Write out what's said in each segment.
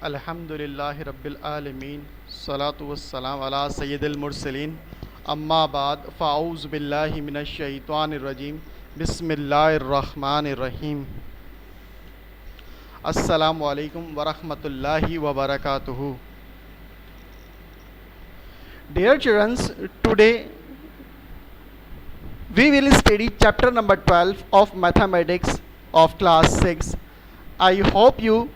अल्हम्दुलिल्लाहि रब्बिल आलमीन सलातु वस्सलाम अला सय्यिदिल मुरसलीन अम्मा बाद फ़ाऊज़ु बिल्लाहि मिनश शैतानिर रजीम बिस्मिल्लाहिर रहमानिर रहीम अस्सलामु अलैकुम व रहमतुल्लाहि व बरकातुहू। Dear children, today we will study chapter number 12 of mathematics of class 6. I hope you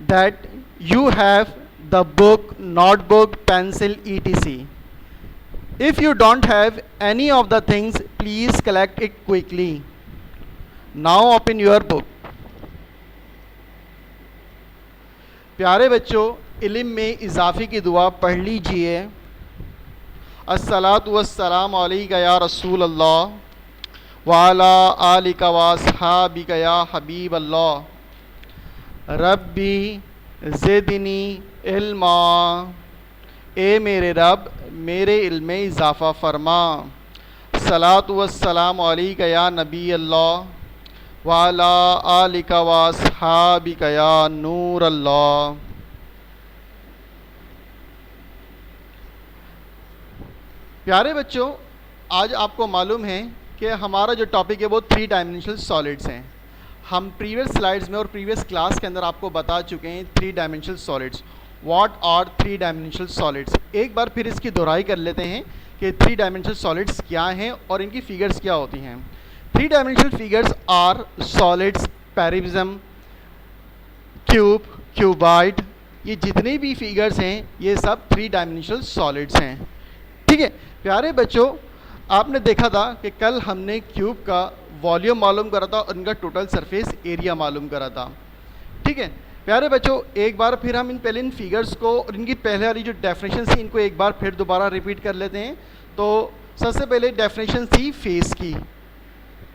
that you have the book, notebook, pencil, etc. If you don't have any of the things, please collect it quickly. Now open your book. प्यारे बच्चों, इल्म में इजाफ़े की दुआ पढ़ लीजिए। अस्सलातु वस्सलामु अलैका या रसूल अल्लाह व अला आलिका व अस्हाबिका या हबीब अल्लाह। रब्बी ज़िदनी इल्मा, ए मेरे रब मेरे इल्म में इजाफ़ा फरमा। सलातु वस्सलामु अलैका या नबी अल्लाह व अला आलिका व अस्हाबिका या नूर अल्लाह। प्यारे बच्चों, आज आपको मालूम है कि हमारा जो टॉपिक है वो 3 डायमेंशनल सॉलिड्स हैं। हम प्रीवियस स्लाइड्स में और प्रीवियस क्लास के अंदर आपको बता चुके हैं 3 dimensional solids. What are 3 dimensional solids? एक बार फिर इसकी दोहराई कर लेते हैं कि 3 डायमेंशनल सॉलिड्स क्या हैं और इनकी फिगर्स क्या होती हैं। 3 dimensional figures or solids, prism, cube, cuboid. ये जितने भी फिगर्स हैं ये सब 3 डायमेंशनल सॉलिड्स हैं। ठीक है प्यारे बच्चों, आपने देखा था कि कल हमने क्यूब का वॉल्यूम मालूम करा था और इनका टोटल सरफेस एरिया मालूम करा था। ठीक है प्यारे बच्चों, एक बार फिर हम इन फिगर्स को और इनकी पहले वाली जो डेफिनेशन थी इनको एक बार फिर दोबारा रिपीट कर लेते हैं। तो सबसे पहले डेफिनेशन थी फेस की।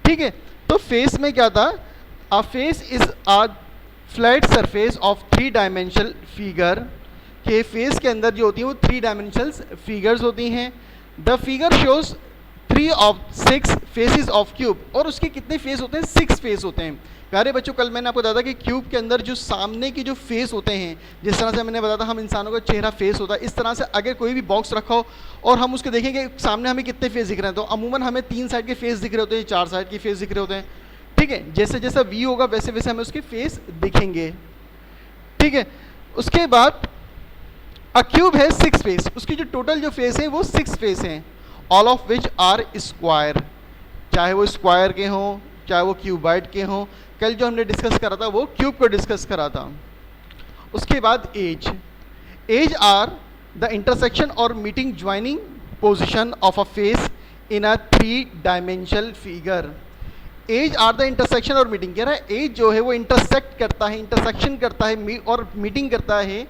ठीक है, तो फेस में क्या था? अ face is a flat surface of 3 dimensional figure. के फेस के अंदर जो होती है वो 3 डायमेंशनल फिगर्स होती हैं। The figure shows 3 of 6 faces of cube. और उसके कितने फेस होते हैं? 6 फेस होते हैं। प्यारे बच्चों, कल मैंने आपको बताया था कि क्यूब के अंदर जो सामने की जो फेस होते हैं, जिस तरह से मैंने बताया था हम इंसानों का चेहरा फेस होता है, इस तरह से अगर कोई भी बॉक्स रखा हो और हम उसको देखेंगे सामने हमें कितने फेस दिख रहे हैं, तो अमूमन हमें 3 साइड के फेस दिख रहे होते हैं, 4 साइड के फेस दिख रहे होते हैं। ठीक है, जैसे जैसा वी होगा वैसे वैसे हमें उसके फेस दिखेंगे। ठीक है, उसके बाद अ क्यूब है 6 फेस। उसकी जो टोटल जो फेस है वो 6 फेस हैं। All of which are square, चाहे वो स्क्वायर के हों चाहे वो क्यूबाइड के हों। कल जो हमने डिस्कस करा था वो क्यूब को डिस्कस करा था। उसके बाद एज आर द इंटरसेक्शन और meeting joining position of a face in a 3 dimensional figure. Edge are the intersection और मीटिंग, कह रहा है एज जो है वो इंटरसेक्ट करता है, इंटरसेक्शन करता है और मीटिंग करता है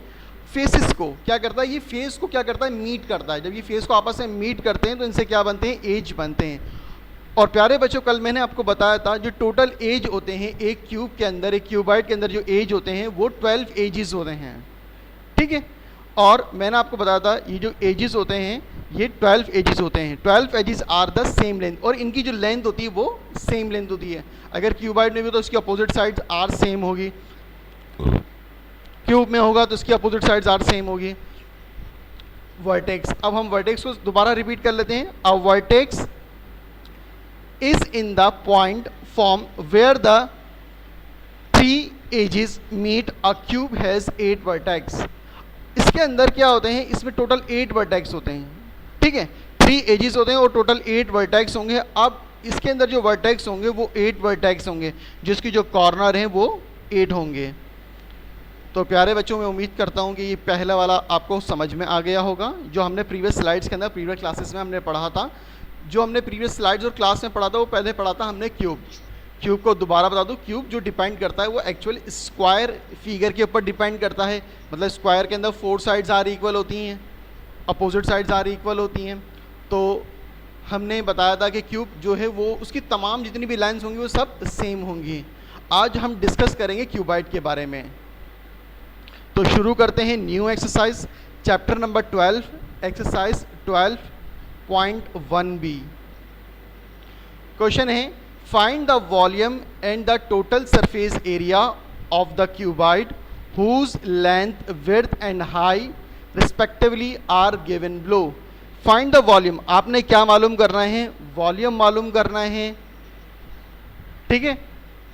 फेसेस को। क्या करता है? ये फेस को क्या करता है? मीट करता है। जब ये फेस को आपस में मीट करते हैं तो इनसे क्या बनते हैं? एज बनते हैं। और प्यारे बच्चों, कल मैंने आपको बताया था जो टोटल एज होते हैं एक क्यूब के अंदर, एक क्यूबाइड के अंदर जो एज होते हैं वो 12 एजेस होते हैं। ठीक है, और मैंने आपको बताया था ये जो एजेस होते हैं ये 12 एजेस होते हैं। 12 edges are the same length, और इनकी जो लेंथ होती है वो सेम लेंथ होती है। अगर क्यूबाइड में भी तो उसकी अपोजिट साइड्स आर सेम होगी, क्यूब में होगा तो इसकी अपोजिट साइड्स आर सेम होगी। वर्टेक्स, अब हम वर्टेक्स को दोबारा रिपीट कर लेते हैं। A vertex is in the point form where the 3 edges meet. A cube has 8 vertex. इसके अंदर क्या होते हैं? इसमें टोटल 8 वर्टेक्स होते हैं। ठीक है, 3 एजेस होते हैं और टोटल 8 वर्टेक्स होंगे। अब इसके अंदर जो वर्टेक्स होंगे वो 8 वर्टेक्स होंगे, जिसकी जो कॉर्नर हैं वो 8 होंगे। तो प्यारे बच्चों, मैं उम्मीद करता हूँ कि ये पहला वाला आपको समझ में आ गया होगा जो हमने प्रीवियस स्लाइड्स के अंदर प्रीवियस क्लासेस में हमने पढ़ा था। जो हमने प्रीवियस स्लाइड्स और क्लास में पढ़ा था वो पहले पढ़ा था हमने क्यूब। क्यूब को दोबारा बता दूँ, क्यूब जो डिपेंड करता है वो एक्चुअल स्क्वायर फिगर के ऊपर डिपेंड करता है। मतलब स्क्वायर के अंदर 4 साइड्स आर इक्वल होती हैं, अपोजिट साइड्स आर इक्वल होती हैं। तो हमने बताया था कि क्यूब जो है वो उसकी तमाम जितनी भी लाइन्स होंगी वो सब सेम होंगी। आज हम डिस्कस करेंगे क्यूबाइड के बारे में। तो शुरू करते हैं new exercise, chapter number 12, exercise 12.1b। Question है find the volume and the total surface area of the cuboid whose length, width and height respectively are given below. Find the volume. आपने क्या मालूम करना है? वॉल्यूम मालूम करना है, ठीक है।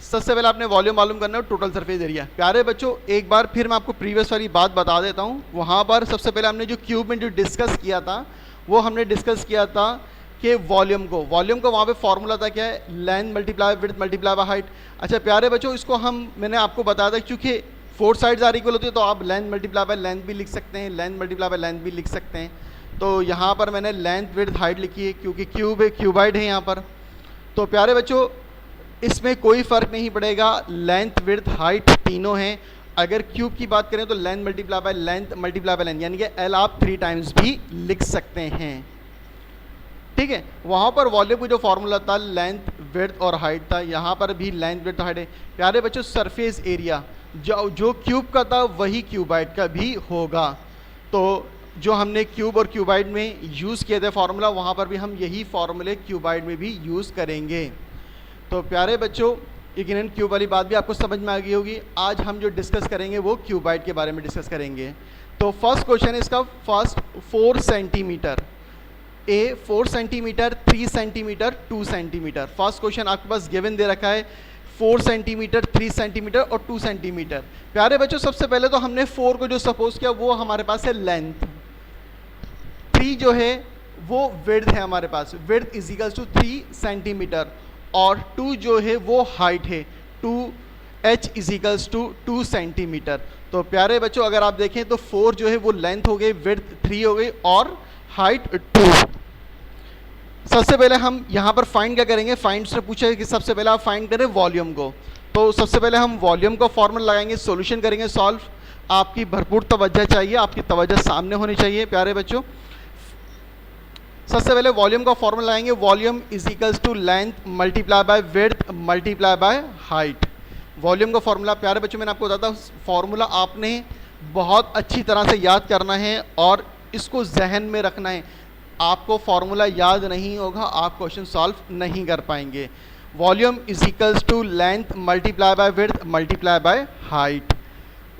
सबसे पहले आपने वॉल्यूम मालूम करना है, टोटल सरफेस एरिया। प्यारे बच्चों, एक बार फिर मैं आपको प्रीवियस वाली बात बता देता हूँ। वहाँ पर सबसे पहले हमने जो क्यूब में जो डिस्कस किया था, वो हमने डिस्कस किया था कि वॉल्यूम को वहाँ पे फॉर्मूला था क्या है? Length multiply width multiply by height. अच्छा प्यारे बच्चों, इसको मैंने आपको बताया था क्योंकि 4 साइड्स आर इक्वल होती है, तो आप लेंथ मल्टीप्लाई बाय लेंथ भी लिख सकते हैं, लेंथ मल्टीप्लाई बाय लेंथ भी लिख सकते हैं। तो यहाँ पर मैंने लेंथ विड्थ हाइट लिखी है क्योंकि क्यूब है, क्यूबाइड है यहाँ पर। तो प्यारे बच्चों, इसमें कोई फ़र्क नहीं पड़ेगा, लेंथ विड्थ हाइट तीनों हैं। अगर क्यूब की बात करें तो length multiply by length multiply by length, यानी कि एल आप 3 टाइम्स भी लिख सकते हैं, ठीक है। वहाँ पर वॉल्यूम की जो फॉर्मूला था लेंथ विड्थ और हाइट था, यहाँ पर भी लेंथ विड्थ हाइट है। प्यारे बच्चों, सरफेस एरिया जो क्यूब का था वही क्यूबाइड का भी होगा। तो जो हमने क्यूब और क्यूबाइड में यूज़ किए थे फार्मूला, वहाँ पर भी हम यही फार्मूले क्यूबाइड में भी यूज़ करेंगे। तो प्यारे बच्चों, यकीनन क्यूब वाली बात भी आपको समझ में आ गई होगी। आज हम जो डिस्कस करेंगे वो क्यूबाइड के बारे में डिस्कस करेंगे। तो फर्स्ट क्वेश्चन है इसका, फर्स्ट 4 सेंटीमीटर, ए 4 centimetre, 3 centimetre, 2 centimetre. First question आपके पास गिवन दे रखा है 4 सेंटीमीटर, 3 सेंटीमीटर और 2 सेंटीमीटर। प्यारे बच्चों, सबसे पहले तो हमने 4 को जो सपोज किया वो हमारे पास है लेंथ, 3 जो है वो विड्थ है हमारे पास, width is equals to 3 centimetre, और 2 जो है वो हाइट है, 2h is equals to 2 centimetre. तो प्यारे बच्चों, अगर आप देखें तो 4 जो है वो लेंथ हो गई, विड्थ 3 हो गई और हाइट 2। सबसे पहले हम यहाँ पर फाइंड क्या करेंगे? फाइंड से पूछा है कि सबसे पहले आप फाइंड करें वॉल्यूम को। तो सबसे पहले हम वॉल्यूम का फॉर्मूला लगाएंगे, सॉल्यूशन करेंगे सॉल्व। आपकी भरपूर तवज्जो चाहिए, आपकी तवज्जो सामने होनी चाहिए प्यारे बच्चों। सबसे पहले वॉल्यूम का फॉर्मूला लगाएंगे, volume is equals to length multiply by width multiply by height. Volume का फॉर्मूला प्यारे बच्चों मैंने आपको बताया था, फॉर्मूला आपने बहुत अच्छी तरह से याद करना है और इसको जहन में रखना है। आपको फॉर्मूला याद नहीं होगा, आप क्वेश्चन सॉल्व नहीं कर पाएंगे। Volume is equals to length multiply by width multiply by height.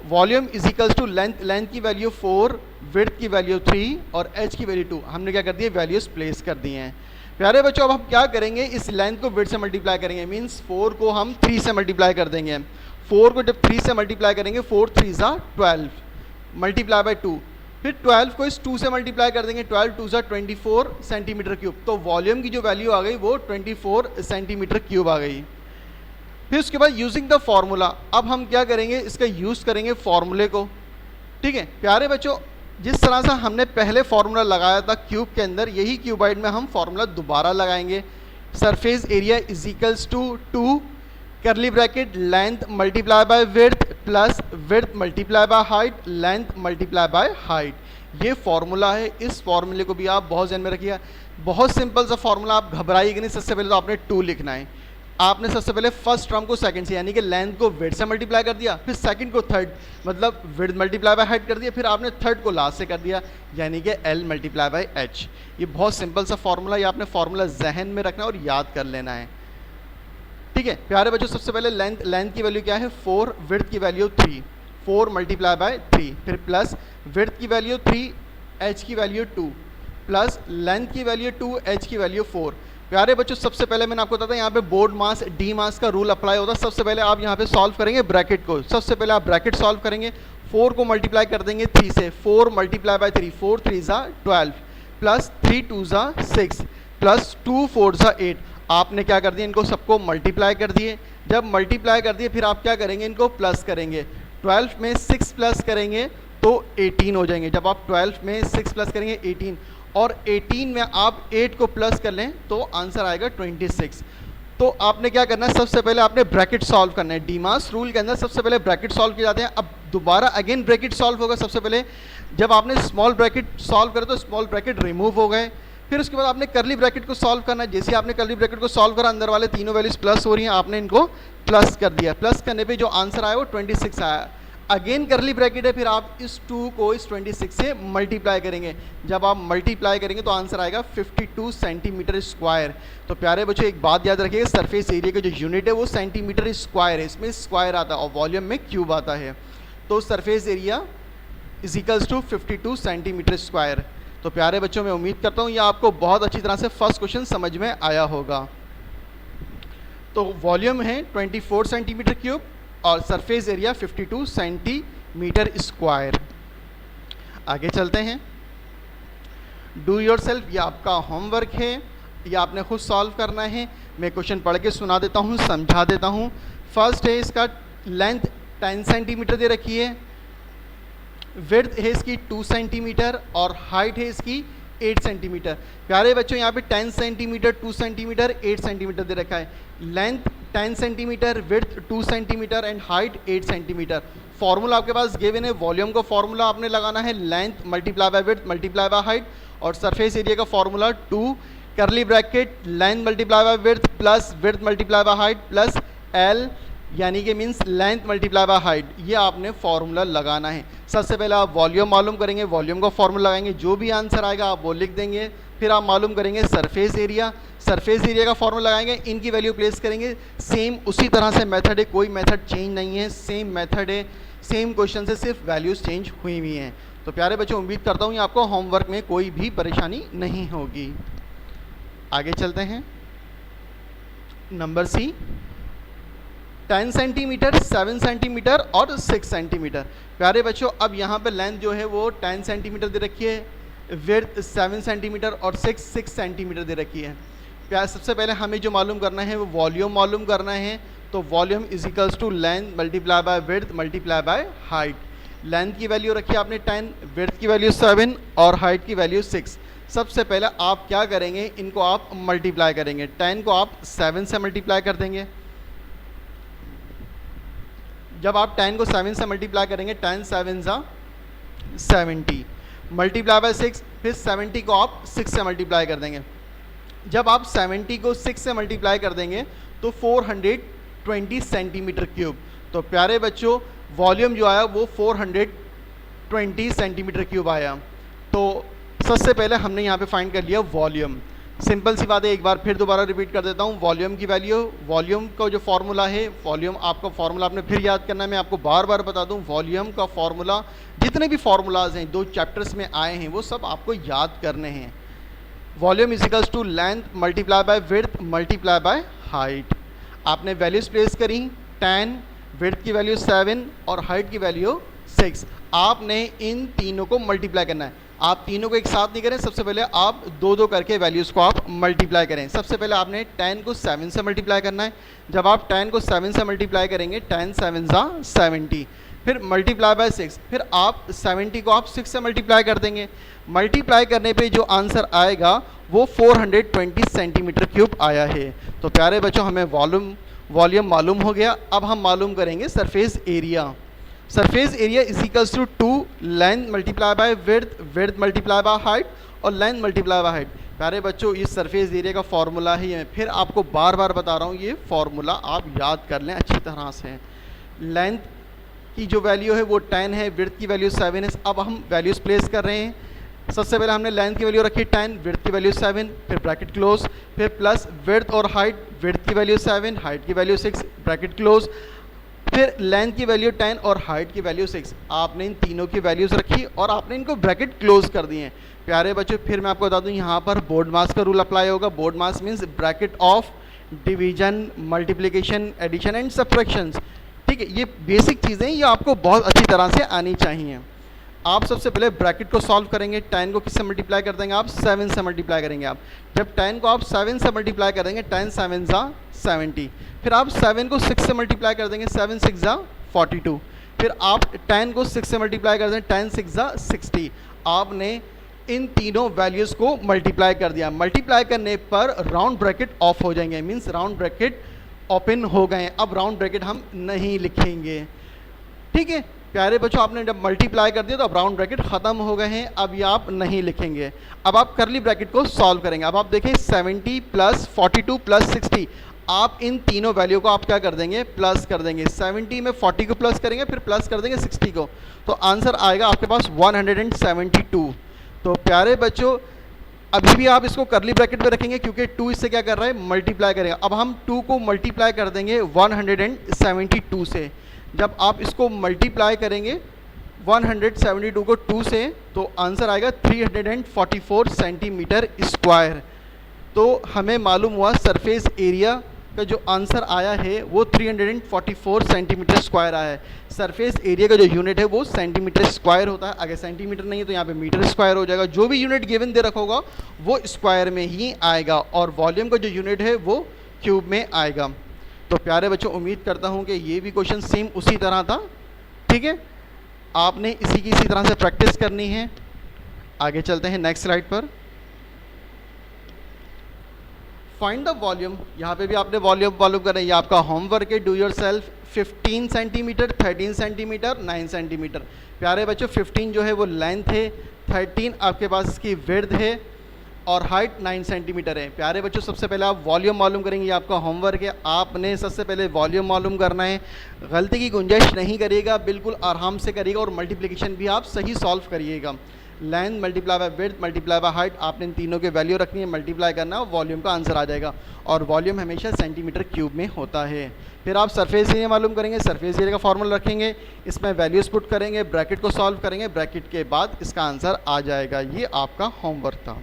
Volume is equals to length, length की वैल्यू 4, विड्थ की वैल्यू 3 और h की वैल्यू 2। हमने क्या कर दिया? वैल्यूज प्लेस कर दी हैं। प्यारे बच्चों, अब हम क्या करेंगे? इस लेंथ को विड्थ से मल्टीप्लाई करेंगे, मीन्स 4 को हम 3 से मल्टीप्लाई कर देंगे। 4 को जब 3 से मल्टीप्लाई करेंगे, 4 3 ज़ा 12 मल्टीप्लाई बाय 2, फिर 12 को इस 2 से मल्टीप्लाई कर देंगे, 12 2 ज़ा 24 सेंटीमीटर क्यूब। तो वॉल्यूम की जो वैल्यू आ गई वो 24 सेंटीमीटर क्यूब आ गई। फिर उसके बाद यूजिंग द फॉर्मूला, अब हम क्या करेंगे? इसका यूज़ करेंगे फॉर्मूले को, ठीक है। प्यारे बच्चों, जिस तरह से हमने पहले फार्मूला लगाया था क्यूब के अंदर, यही क्यूबाइड में हम फार्मूला दोबारा लगाएंगे। Surface area is equals to 2 curly bracket length multiply by width plus width multiply by height, length multiply by height. ये फार्मूला है, इस फार्मूले को भी आप बहुत ध्यान में रखिएगा। बहुत सिंपल सा फार्मूला, आप घबराइएगा नहीं। सबसे पहले तो आपने 2 लिखना है। आपने सबसे पहले फर्स्ट टर्म को सेकंड से, यानी कि लेंथ को विड्थ से मल्टीप्लाई कर दिया, फिर सेकंड को थर्ड, मतलब विड्थ मल्टीप्लाई बाय हाइट कर दिया, फिर आपने थर्ड को लास्ट से कर दिया, यानी कि l मल्टीप्लाई बाय h। ये बहुत सिंपल सा फार्मूला, ये आपने फार्मूला जहन में रखना और याद कर लेना है, ठीक है। प्यारे बच्चों, सबसे पहले लेंथ की वैल्यू क्या है? 4, विड्थ की वैल्यू 3, 4 मल्टीप्लाई बाय 3, फिर प्लस विड्थ की वैल्यू 3, h की वैल्यू 2, प्लस लेंथ की वैल्यू 2, h की वैल्यू 4। प्यारे बच्चों, सबसे पहले मैंने आपको बताया था यहाँ पे बोर्ड मास डी मास का रूल अप्लाई होता है। सबसे पहले आप यहाँ पे सॉल्व करेंगे ब्रैकेट को। सबसे पहले आप ब्रैकेट सॉल्व करेंगे, 4 को मल्टीप्लाई कर देंगे 3 से, 4 मल्टीप्लाई बाय 3, 4 3 ज़ा 12 प्लस 3 2 ज़ा 6 प्लस 2 4 ज़ा 8। आपने क्या कर दिया? इनको सबको मल्टीप्लाई कर दिए। जब मल्टीप्लाई कर दिए फिर आप क्या करेंगे? इनको प्लस करेंगे। 12 में 6 प्लस करेंगे तो 18 हो जाएंगे। जब आप 12 में 6 प्लस करेंगे 18, और 18 में आप 8 को प्लस कर लें तो आंसर आएगा 26। तो आपने क्या करना है? सबसे पहले आपने ब्रैकेट सॉल्व करना है। डीमास रूल के अंदर सबसे पहले ब्रैकेट सॉल्व किए जाते हैं। अब दोबारा अगेन ब्रैकेट सॉल्व होगा। सबसे पहले जब आपने स्मॉल ब्रैकेट सॉल्व करे तो स्मॉल ब्रैकेट रिमूव हो गए। फिर उसके बाद आपने करली ब्रैकेट को सॉल्व करना है। जैसे आपने करली ब्रैकेट को सॉल्व करा, अंदर वाले तीनों वैल्यूज प्लस हो रही हैं, आपने इनको प्लस कर दिया। प्लस करने पे जो आंसर आया वो 26 आया। अगेन करली ब्रैकेट है, फिर आप इस 2 को इस 26 से मल्टीप्लाई करेंगे। जब आप मल्टीप्लाई करेंगे तो आंसर आएगा 52 सेंटीमीटर स्क्वायर। तो प्यारे बच्चों, एक बात याद रखिएगा, सरफेस एरिया का जो यूनिट है वो सेंटीमीटर स्क्वायर है, इसमें स्क्वायर आता है और वॉल्यूम में क्यूब आता है। तो surface area is equals to 52 centimetre square. तो प्यारे बच्चों, मैं उम्मीद करता हूँ ये आपको बहुत अच्छी तरह से फर्स्ट क्वेश्चन समझ में आया होगा। तो वॉल्यूम है 24 सेंटीमीटर क्यूब और सरफेस एरिया 52 सेंटीमीटर स्क्वायर। आगे चलते हैं। डू योरसेल्फ, ये आपका होमवर्क है, ये आपने खुद सॉल्व करना है। मैं क्वेश्चन पढ़ के सुना देता हूँ, समझा देता हूँ। फर्स्ट है इसका लेंथ 10 सेंटीमीटर दे रखी है, विड्थ है इसकी 2 सेंटीमीटर और हाइट है इसकी 8 सेंटीमीटर। प्यारे बच्चों, यहाँ पे 10 सेंटीमीटर, 2 सेंटीमीटर, 8 सेंटीमीटर दे रखा है। Length 10 centimetre, width 2 centimetre and height 8 centimetre. Formula आपके पास गिवन है। वॉल्यूम का फॉर्मूला आपने लगाना है length multiply by width multiply by height, और सरफेस एरिया का formula 2 curly bracket length multiply by width plus width multiply by height plus L यानी कि means length multiply by height. ये आपने फॉर्मूला लगाना है। सबसे पहले आप वॉल्यूम मालूम करेंगे, वॉल्यूम का फॉर्मूला लगाएंगे, जो भी आंसर आएगा आप वो लिख देंगे। फिर आप मालूम करेंगे सरफेस एरिया, सरफेस एरिया का फॉर्मूला लगाएंगे, इनकी वैल्यू प्लेस करेंगे। सेम उसी तरह से मेथड है, कोई मेथड चेंज नहीं है, सेम मेथड है, सेम क्वेश्चन से सिर्फ वैल्यूज चेंज हुई हुई हैं। तो प्यारे बच्चों, उम्मीद करता हूँ ये आपको होमवर्क में कोई भी परेशानी नहीं होगी। आगे चलते हैं। नंबर सी, 10 सेंटीमीटर, 7 सेंटीमीटर और 6 सेंटीमीटर। प्यारे बच्चों, अब यहाँ पे लेंथ जो है वो 10 सेंटीमीटर दे रखी है, विड्थ 7 सेंटीमीटर और 6 सेंटीमीटर दे रखी है। प्यारे, सबसे पहले हमें जो मालूम करना है वो वॉल्यूम मालूम करना है। तो volume is equals to length multiply by width multiply by height. Length की वैल्यू रखी है आपने 10, विड्थ की वैल्यू 7 और हाइट की वैल्यू 6। सबसे पहले आप क्या करेंगे, इनको आप मल्टीप्लाई करेंगे। 10 को आप 7 से मल्टीप्लाई कर देंगे। जब आप 10 को 7 से मल्टीप्लाई करेंगे, 10 7 ज़ा 70 मल्टीप्लाई बाय 6, फिर 70 को आप 6 से मल्टीप्लाई कर देंगे। जब आप 70 को 6 से मल्टीप्लाई कर देंगे तो 420 सेंटीमीटर क्यूब। तो प्यारे बच्चों, वॉल्यूम जो आया वो 420 सेंटीमीटर क्यूब आया। तो सबसे पहले हमने यहाँ पे फाइंड कर लिया वॉल्यूम। सिंपल सी बात है, एक बार फिर दोबारा रिपीट कर देता हूँ। वॉल्यूम की वैल्यू, वॉल्यूम का जो फॉर्मूला है, वॉल्यूम आपका फॉर्मूला आपने फिर याद करना है। मैं आपको बार बार बता दूँ, वॉल्यूम का फॉर्मूला, जितने भी फार्मूलाज हैं 2 चैप्टर्स में आए हैं वो सब आपको याद करने हैं। Volume is equals to length multiply by width multiply by height. आपने वैल्यूज प्लेस करी, 10, विड्थ की वैल्यू 7 और हाइट की वैल्यू 6। आपने इन तीनों को मल्टीप्लाई करना है। आप तीनों को एक साथ नहीं करें, सबसे पहले आप 2-2 करके वैल्यूज़ को आप मल्टीप्लाई करें। सबसे पहले आपने 10 को 7 से मल्टीप्लाई करना है। जब आप 10 को 7 से मल्टीप्लाई करेंगे, 10 7 ज़ा 70, फिर मल्टीप्लाई बाय 6, फिर आप 70 को आप 6 से मल्टीप्लाई कर देंगे। मल्टीप्लाई करने पे जो आंसर आएगा वो 420 सेंटीमीटर क्यूब आया है। तो प्यारे बच्चों, हमें वॉल्यूम मालूम हो गया। अब हम मालूम करेंगे surface area. Surface area is equals to 2 length multiply by width, width multiply by height और लेंथ मल्टीप्लाई बाय हाइट। प्यारे बच्चों, ये सरफेस एरिया का फॉर्मूला है। मैं फिर आपको बार बार बता रहा हूँ, ये फॉर्मूला आप याद कर लें अच्छी तरह से। लेंथ की जो वैल्यू है वो 10 है, विड्थ की वैल्यू 7 है। अब हम वैल्यूज़ प्लेस कर रहे हैं। सबसे पहले हमने लेंथ की वैल्यू रखी 10, विड्थ की वैल्यू 7, फिर ब्रैकेट क्लोज, फिर प्लस विड्थ और हाइट, विड्थ की वैल्यू 7, हाइट की वैल्यू 6, ब्रैकेट क्लोज, फिर लेंथ की वैल्यू 10 और हाइट की वैल्यू 6। आपने इन तीनों की वैल्यूज़ रखी और आपने इनको ब्रैकेट क्लोज कर दिए। प्यारे बच्चों, फिर मैं आपको बता दूं, यहाँ पर बोर्ड मास का रूल अप्लाई होगा। BODMAS means bracket of division, multiplication, addition and subtractions. ठीक है, ये बेसिक चीज़ें ये आपको बहुत अच्छी तरह से आनी चाहिए। आप सबसे पहले ब्रैकेट को सॉल्व करेंगे। 10 को किससे मल्टीप्लाई कर देंगे आप? 7 से मल्टीप्लाई करेंगे आप। जब 10 को आप 7 से मल्टीप्लाई करेंगे, 10 7 ज़ा 70, फिर आप 7 को 6 से मल्टीप्लाई कर देंगे, 7 6 ज़ा 42, फिर आप 10 को 6 से मल्टीप्लाई कर देंगे, 10 6 ज़ा 60। आपने इन तीनों वैल्यूज़ को मल्टीप्लाई कर दिया। मल्टीप्लाई करने पर राउंड ब्रैकेट ऑफ हो जाएंगे, मीन्स राउंड ब्रैकेट ओपन हो गए। अब राउंड ब्रैकेट हम नहीं लिखेंगे। ठीक है प्यारे बच्चों, आपने जब मल्टीप्लाई कर दिया तो अब राउंड ब्रैकेट ख़त्म हो गए हैं, अब ये आप नहीं लिखेंगे। अब आप करली ब्रैकेट को सॉल्व करेंगे। अब आप देखें 70 प्लस 42 प्लस 60, आप इन तीनों वैल्यू को आप क्या कर देंगे? प्लस कर देंगे। 70 में 40 को प्लस करेंगे, फिर प्लस कर देंगे 60 को, तो आंसर आएगा आपके पास 172। तो प्यारे बच्चों, अभी भी आप इसको करली ब्रैकेट में रखेंगे क्योंकि 2 इससे क्या कर रहा है? मल्टीप्लाई करेगा। अब हम 2 को मल्टीप्लाई कर देंगे 172 से। जब आप इसको मल्टीप्लाई करेंगे 172 को 2 से, तो आंसर आएगा 344 सेंटीमीटर स्क्वायर। तो हमें मालूम हुआ सरफेस एरिया का जो आंसर आया है वो 344 सेंटीमीटर स्क्वायर आया है। सरफेस एरिया का जो यूनिट है वो सेंटीमीटर स्क्वायर होता है। अगर सेंटीमीटर नहीं है तो यहाँ पे मीटर स्क्वायर हो जाएगा। जो भी यूनिट गिवन दे रखा होगा वो स्क्वायर में ही आएगा, और वॉल्यूम का जो यूनिट है वो क्यूब में आएगा। तो प्यारे बच्चों, उम्मीद करता हूँ कि ये भी क्वेश्चन सेम उसी तरह था। ठीक है, आपने इसी तरह से प्रैक्टिस करनी है। आगे चलते हैं नेक्स्ट स्लाइड पर। फाइंड द वॉल्यूम, यहाँ पे भी आपने वॉल्यूम मालूम करना है। ये आपका होमवर्क है, do your self. 15 centimetre, 13 centimetre, 9 centimetre. प्यारे बच्चों, 15 जो है वो लेंथ है, 13 आपके पास इसकी विड्थ है, और हाइट 9 सेंटीमीटर है। प्यारे बच्चों, सबसे पहले आप वॉल्यूम मालूम करेंगे। ये आपका होमवर्क है, आपने सबसे पहले वॉल्यूम मालूम करना है। गलती की गुंजाइश नहीं करिएगा, बिल्कुल आराम से करिएगा, और मल्टीप्लिकेशन भी आप सही सॉल्व करिएगा। Length multiply by width multiply by height, आपने इन तीनों के वैल्यू रखनी है, मल्टीप्लाई करना है, वॉल्यूम का आंसर आ जाएगा। और वॉल्यूम हमेशा सेंटीमीटर क्यूब में होता है। फिर आप सरफेस एरिया मालूम करेंगे, सरफेस एरिया का फॉर्मूला रखेंगे, इसमें वैल्यूज पुट करेंगे, ब्रैकेट को सॉल्व करेंगे, ब्रैकेट के बाद इसका आंसर आ जाएगा। ये आपका होमवर्क था।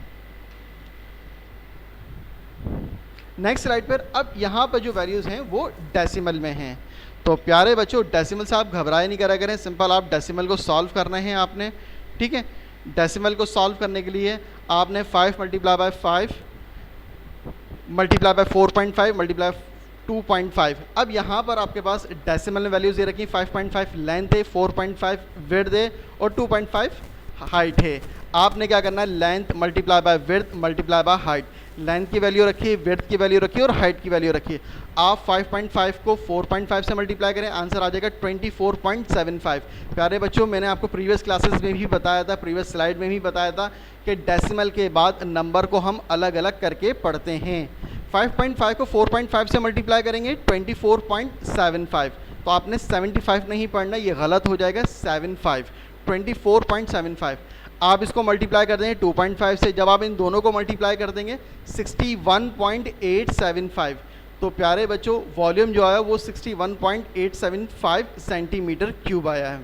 नेक्स्ट स्लाइड पर अब यहाँ पर जो वैल्यूज़ हैं वो डेसिमल में हैं। तो प्यारे बच्चों, डेसिमल से आप घबराए नहीं करा करें, सिंपल आप डेसिमल को सॉल्व करना है आपने। ठीक है, डेसिमल को सॉल्व करने के लिए आपने 5 multiply by 5 multiply by 4.5 multiply 2.5। अब यहाँ पर आपके पास डेसिमल में वैल्यूज़ ये रखी, 5.5 लेंथ है, 4.5 विड्थ है, और 2.5 हाइट है। आपने क्या करना है, length multiply by width multiply by height. Length की वैल्यू रखिए, विड्थ की वैल्यू रखिए, और हाइट की वैल्यू रखिए। आप 5.5 को 4.5 से मल्टीप्लाई करें, आंसर आ जाएगा 24.75। प्यारे बच्चों, मैंने आपको प्रीवियस क्लासेस में भी बताया था, प्रीवियस स्लाइड में भी बताया था कि डेसिमल के बाद नंबर को हम अलग अलग करके पढ़ते हैं। 5.5 को 4.5 से मल्टीप्लाई करेंगे 24.75। तो आपने 75 नहीं पढ़ना, ये गलत हो जाएगा, 75 24.75। आप इसको मल्टीप्लाई कर देंगे 2.5 से, जब आप इन दोनों को मल्टीप्लाई कर देंगे 61.875। तो प्यारे बच्चों, वॉल्यूम जो आया वो 61.875 सेंटीमीटर क्यूब आया है।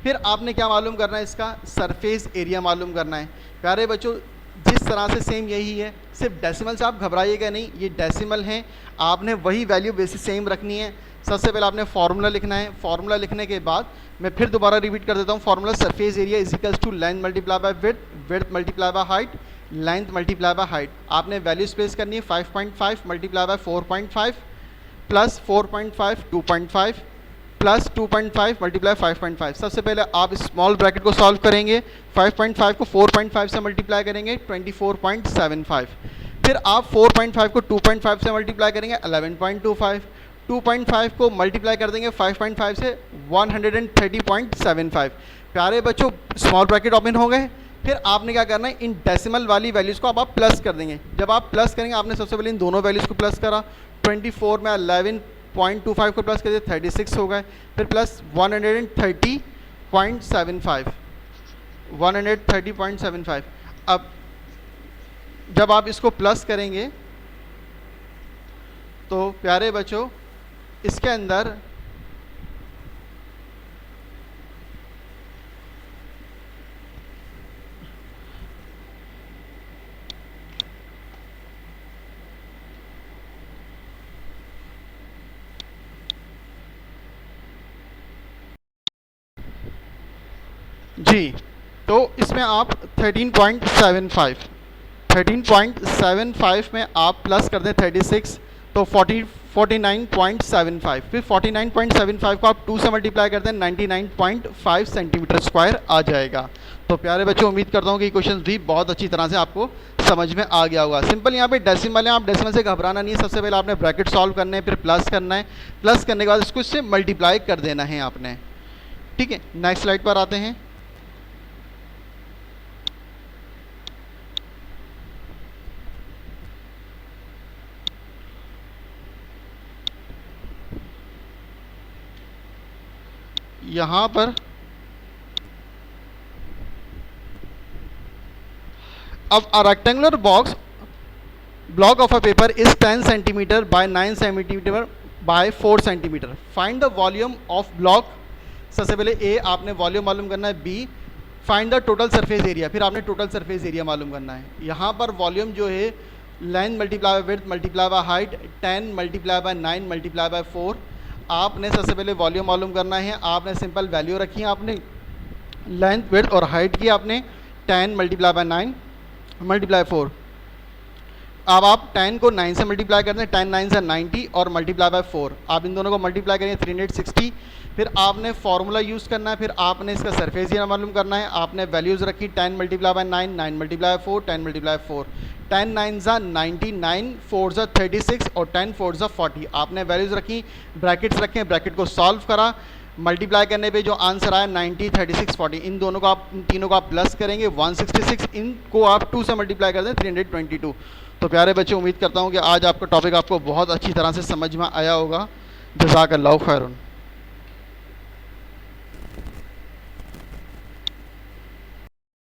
फिर आपने क्या मालूम करना है, इसका सरफेस एरिया मालूम करना है। प्यारे बच्चों, जिस तरह से सेम यही है, सिर्फ डेसिमल से आप घबराइएगा नहीं, ये डेसिमल है, आपने वही वैल्यू बेसिस सेम रखनी है। सबसे पहले आपने फार्मूला लिखना है। फार्मूला लिखने के बाद मैं फिर दोबारा रिपीट कर देता हूँ। Formula surface area is equals to length multiply by width, width multiply by height, length multiply by height. आपने वैल्यू स्पेस करनी है 5.5 multiply by 4.5 plus 4.5 2.5 plus 2.5 multiply 5.5। सबसे पहले आप स्मॉल ब्रैकेट को सॉल्व करेंगे, 5.5 को 4.5 से मल्टीप्लाई करेंगे 24.75। फिर आप 4.5 को 2.5 से मल्टीप्लाई करेंगे 11.25। 2.5 को मल्टीप्लाई कर देंगे 5.5 से 130.75। प्यारे बच्चों, स्मॉल ब्रैकेट ओपन हो गए। फिर आपने क्या करना है, इन डेसिमल वाली वैल्यूज़ को अब आप प्लस कर देंगे। जब आप प्लस करेंगे, आपने सबसे पहले इन दोनों वैल्यूज़ को प्लस करा, 24 में 11.25 को प्लस कर दिया 36 हो गए। फिर प्लस 130.75। अब जब आप इसको प्लस करेंगे तो प्यारे बच्चों, इसके अंदर जी, तो इसमें आप 13.75 में आप प्लस कर दें 36, तो 49.75। फिर 49.75 को आप 2 से मल्टीप्लाई कर दें 99.5 सेंटीमीटर स्क्वायर आ जाएगा। तो प्यारे बच्चों, उम्मीद करता हूँ कि क्वेश्चन भी बहुत अच्छी तरह से आपको समझ में आ गया होगा। सिंपल यहाँ पे डेसिमल है, आप डेसिमल से घबराना नहीं है। सबसे पहले आपने ब्रैकेट सॉल्व करना है, फिर प्लस करना है, प्लस करने के बाद इसको इससे मल्टीप्लाई कर देना है आपने। ठीक है, नेक्स्ट स्लाइड पर आते हैं। यहाँ पर अब a rectangular box block of a paper is 10 centimeter by 9 centimeter by 4 centimetre. Find the volume of block. सबसे पहले ए आपने वॉल्यूम मालूम करना है, B find the total surface area, फिर आपने टोटल सरफेस एरिया मालूम करना है। यहाँ पर वॉल्यूम जो है length multiply by width multiply by height 10 multiply by 9 multiply by 4। आपने सबसे पहले वॉल्यूम मालूम करना है, आपने सिंपल वैल्यू रखी है, आपने लेंथ विड्थ और हाइट की आपने 10 मल्टीप्लाई बाय 9 मल्टीप्लाई 4। अब आप 10 को 9 से मल्टीप्लाई करते हैं, 10 9 से 90 और मल्टीप्लाई बाय 4। आप इन दोनों को मल्टीप्लाई करेंगे 360। फिर आपने फार्मूला यूज़ करना है, फिर आपने इसका सरफेस एरिया मालूम करना है। आपने वैल्यूज़ रखी 10 मल्टीप्लाई बाय 9 9 मल्टीप्लाई 4 10 मल्टीप्लाई 4। 10 9 ज़ा 90 9 4 ज़ा 36 और 10 4 ज़ा 40। आपने वैल्यूज़ रखी, ब्रैकेट्स रखे, ब्रैकेट को सॉल्व करा, मल्टीप्लाई करने पे जो आंसर आया 90 36 40। इन दोनों को आप, इन तीनों को आप प्लस करेंगे 166। इनको आप 2 से मल्टीप्लाई कर दें 322। तो प्यारे बच्चों, उम्मीद करता हूँ कि आज आपका टॉपिक आपको बहुत अच्छी तरह से समझ में आया होगा। जज़ाकल्लाहु खैरन।